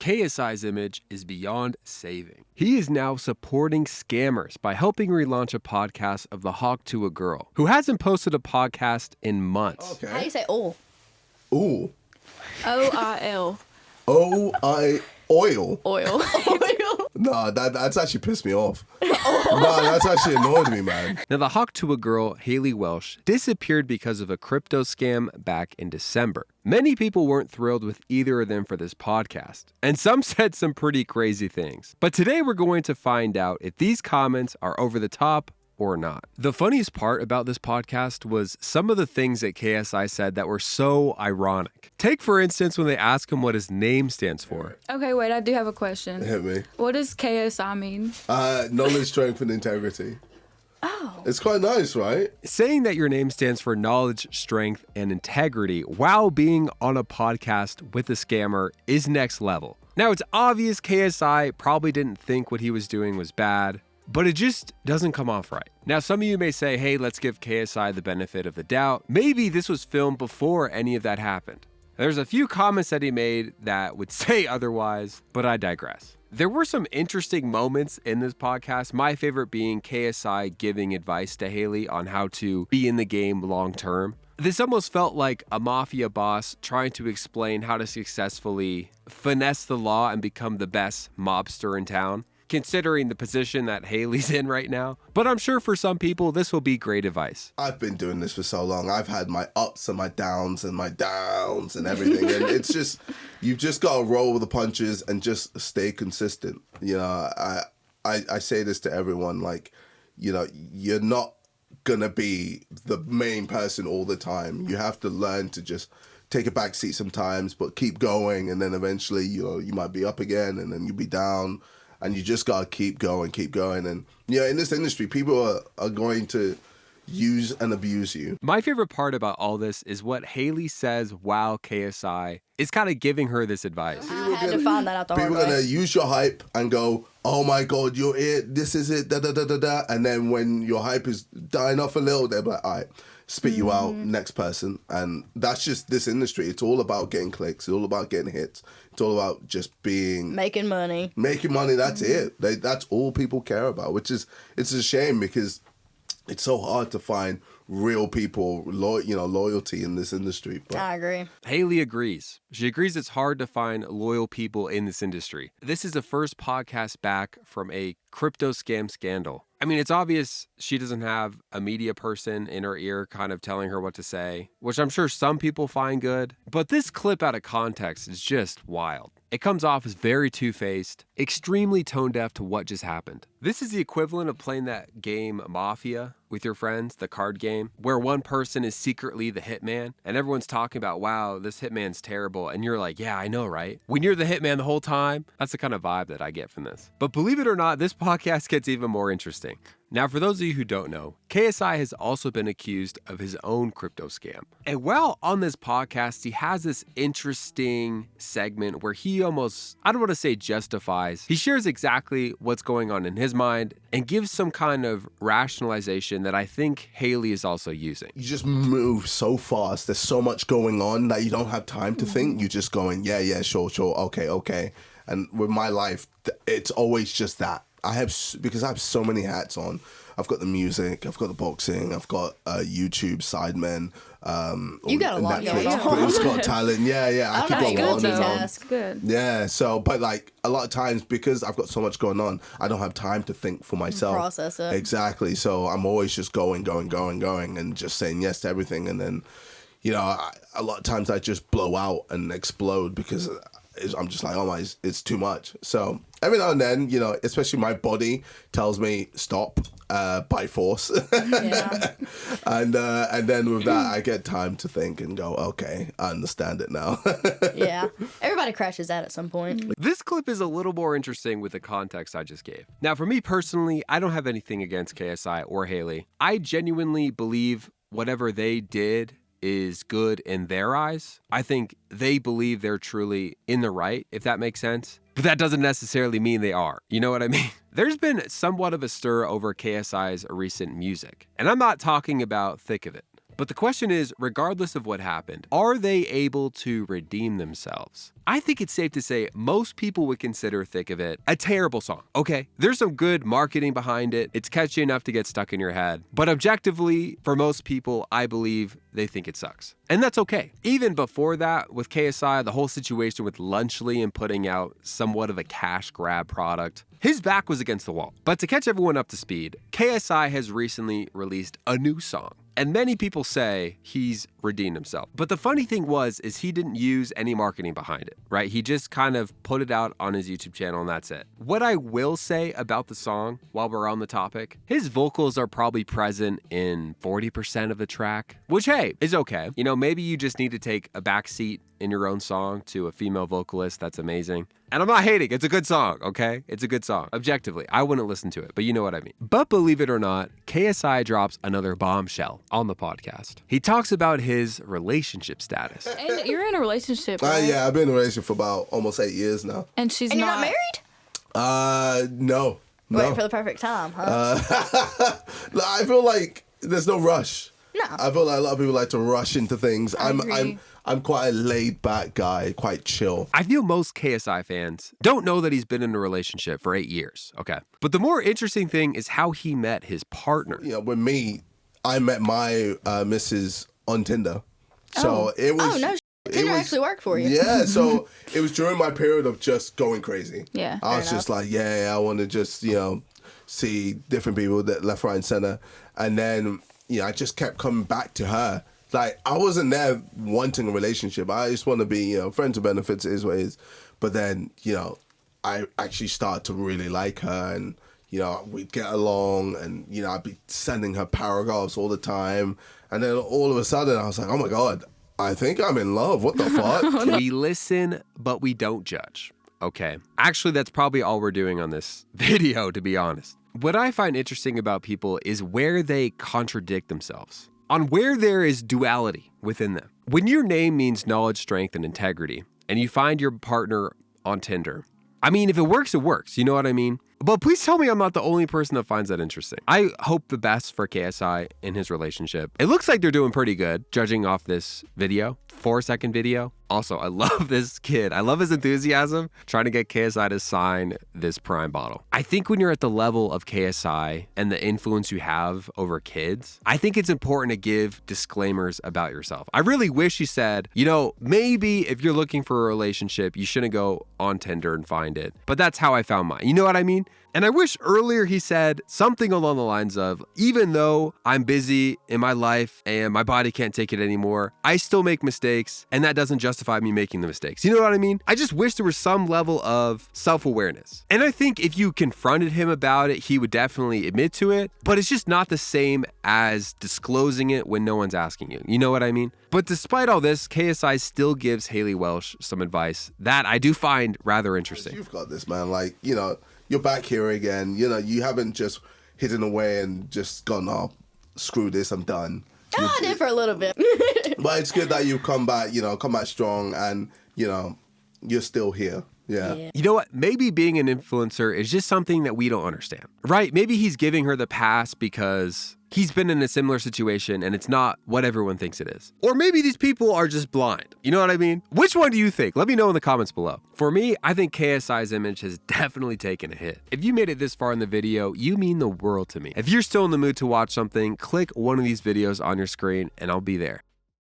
KSI's image is beyond saving. He is now supporting scammers by helping relaunch a podcast of the Hawk to a Girl, who hasn't posted a podcast in months. Okay. How do you say oil? Ooh. O-I-L. Oil. Oil. No, that's actually pissed me off. No, that's actually annoyed me, man. Now, the Hawk to a Girl, Haley Welch, disappeared because of a crypto scam back in December. Many people weren't thrilled with either of them for this podcast, and some said some pretty crazy things. But today we're going to find out if these comments are over the top or not. The funniest part about this podcast was some of the things that KSI said that were so ironic. Take, for instance, when they ask him what his name stands for. Okay, wait, I do have a question. Hit me. What does KSI mean? Knowledge, strength, and integrity. Oh. It's quite nice, right? Saying that your name stands for knowledge, strength, and integrity while being on a podcast with a scammer is next level. Now, it's obvious KSI probably didn't think what he was doing was bad, but it just doesn't come off right. Now, some of you may say, hey, let's give KSI the benefit of the doubt. Maybe this was filmed before any of that happened. There's a few comments that he made that would say otherwise, but I digress. There were some interesting moments in this podcast, my favorite being KSI giving advice to Haley on how to be in the game long term. This almost felt like a mafia boss trying to explain how to successfully finesse the law and become the best mobster in town, considering the position that Haley's in right now. But I'm sure for some people, this will be great advice. I've been doing this for so long. I've had my ups and my downs and everything. And it's just, you've just got to roll with the punches and just stay consistent. You know, I say this to everyone, like, you know, you're not going to be the main person all the time. You have to learn to just take a back seat sometimes, but keep going. And then eventually, you know, you might be up again and then you'll be down. And you just got to keep going. And, you know, in this industry, people are going to use and abuse you. My favorite part about all this is what Haley says while KSI is kind of giving her this advice. I had to find that out the hard People are way. going to use your hype and go, oh my God, you're it, this is it, da-da-da-da-da. And then when your hype is dying off a little, they're like, all right, spit you out, next person. And that's just this industry. It's all about getting clicks. It's all about getting hits. It's all about just making money. That's it. That's all people care about, which is, it's a shame because it's so hard to find real people, loyalty in this industry. But I agree. Haley agrees. She agrees it's hard to find loyal people in this industry. This is the first podcast back from a crypto scam scandal. I mean, it's obvious she doesn't have a media person in her ear kind of telling her what to say, which I'm sure some people find good. But this clip out of context is just wild. It comes off as very two-faced, extremely tone-deaf to what just happened. This is the equivalent of playing that game Mafia with your friends, the card game, where one person is secretly the hitman, and everyone's talking about, wow, this hitman's terrible, and you're like, yeah, I know, right? When you're the hitman the whole time, that's the kind of vibe that I get from this. But believe it or not, this podcast gets even more interesting. Now, for those of you who don't know, KSI has also been accused of his own crypto scam. And while on this podcast, he has this interesting segment where he almost, I don't want to say justifies, he shares exactly what's going on in his mind and gives some kind of rationalization that I think Haley is also using. you just move so fast. There's so much going on that you don't have time to think. You're just going, yeah, sure, okay. And with my life, it's always just that. Because I have so many hats on. I've got the music, I've got the boxing, I've got YouTube sidemen. You got a lot going on. Britain's Got Talent. Yeah. I could go on and on. Multitask. Good. Yeah, so, but like a lot of times because I've got so much going on, I don't have time to think for myself. Process it. Exactly. So I'm always just going and just saying yes to everything. And then, you know, a lot of times I just blow out and explode because I'm just like, oh my, it's too much. So every now and then, you know, especially my body tells me stop by force. Yeah. And then with that, I get time to think and go, okay, I understand it now. Yeah. Everybody crashes that at some point. This clip is a little more interesting with the context I just gave. Now, for me personally, I don't have anything against KSI or Haley. I genuinely believe whatever they did is good in their eyes. I think they believe they're truly in the right, if that makes sense. But that doesn't necessarily mean they are. You know what I mean? There's been somewhat of a stir over KSI's recent music. And I'm not talking about Thick of It. But the question is, regardless of what happened, are they able to redeem themselves? I think it's safe to say most people would consider Thick of It a terrible song. Okay, there's some good marketing behind it. It's catchy enough to get stuck in your head. But objectively, for most people, I believe they think it sucks. And that's okay. Even before that, with KSI, the whole situation with Lunchly and putting out somewhat of a cash grab product, his back was against the wall. But to catch everyone up to speed, KSI has recently released a new song. And many people say he's redeemed himself. But the funny thing is he didn't use any marketing behind it, right? He just kind of put it out on his YouTube channel and that's it. What I will say about the song, while we're on the topic, his vocals are probably present in 40% of the track, which, hey, is okay. You know, maybe you just need to take a back seat in your own song to a female vocalist. That's amazing. And I'm not hating, it's a good song, okay? It's a good song. Objectively, I wouldn't listen to it, but you know what I mean. But believe it or not, KSI drops another bombshell on the podcast. He talks about his relationship status. And you're in a relationship, right? Yeah, I've been in a relationship for about almost 8 years now. And she's And not. you're not married? No. Waiting for the perfect time, huh? I feel like there's no rush. No. I feel like a lot of people like to rush into things. agree. I'm quite a laid back guy, quite chill. I feel most KSI fans don't know that he's been in a relationship for 8 years, okay? But the more interesting thing is how he met his partner. You know, with me, I met my missus on Tinder. So it was. Oh, no. Tinder actually worked for you. Yeah, so it was during my period of just going crazy. Yeah. I was just like, I want to just, see different people that left, right, and center. And then, I just kept coming back to her. Like, I wasn't there wanting a relationship. I just want to be, friends with benefits, it is what it is. But then, I actually started to really like her and, we'd get along and, I'd be sending her paragraphs all the time. And then all of a sudden I was like, oh my God, I think I'm in love. What the fuck? We listen, but we don't judge, okay? Actually, that's probably all we're doing on this video, to be honest. What I find interesting about people is where they contradict themselves, on where there is duality within them. When your name means knowledge, strength, and integrity, and you find your partner on Tinder, I mean, if it works, it works. You know what I mean? But please tell me I'm not the only person that finds that interesting. I hope the best for KSI in his relationship. It looks like they're doing pretty good, judging off this video, 4-second video. Also, I love this kid. I love his enthusiasm trying to get KSI to sign this Prime bottle. I think when you're at the level of KSI and the influence you have over kids, I think it's important to give disclaimers about yourself. I really wish he said, maybe if you're looking for a relationship, you shouldn't go on Tinder and find it. But that's how I found mine. You know what I mean? And I wish earlier he said something along the lines of, even though I'm busy in my life and my body can't take it anymore, I still make mistakes and that doesn't justify me making the mistakes. You know what I mean? I just wish there was some level of self-awareness. And I think if you confronted him about it, he would definitely admit to it, but it's just not the same as disclosing it when no one's asking you. You know what I mean? But despite all this, KSI still gives Haley Welch some advice that I do find rather interesting. You've got this, man. Like, you're back here again. You haven't just hidden away and just gone, oh, screw this, I'm done. Oh, I did for a little bit. But it's good that you've come back strong and, you're still here. Yeah. You know what? Maybe being an influencer is just something that we don't understand, right? Maybe he's giving her the pass because he's been in a similar situation and it's not what everyone thinks it is. Or maybe these people are just blind. You know what I mean? Which one do you think? Let me know in the comments below. For me, I think KSI's image has definitely taken a hit. If you made it this far in the video, you mean the world to me. If you're still in the mood to watch something, click one of these videos on your screen and I'll be there.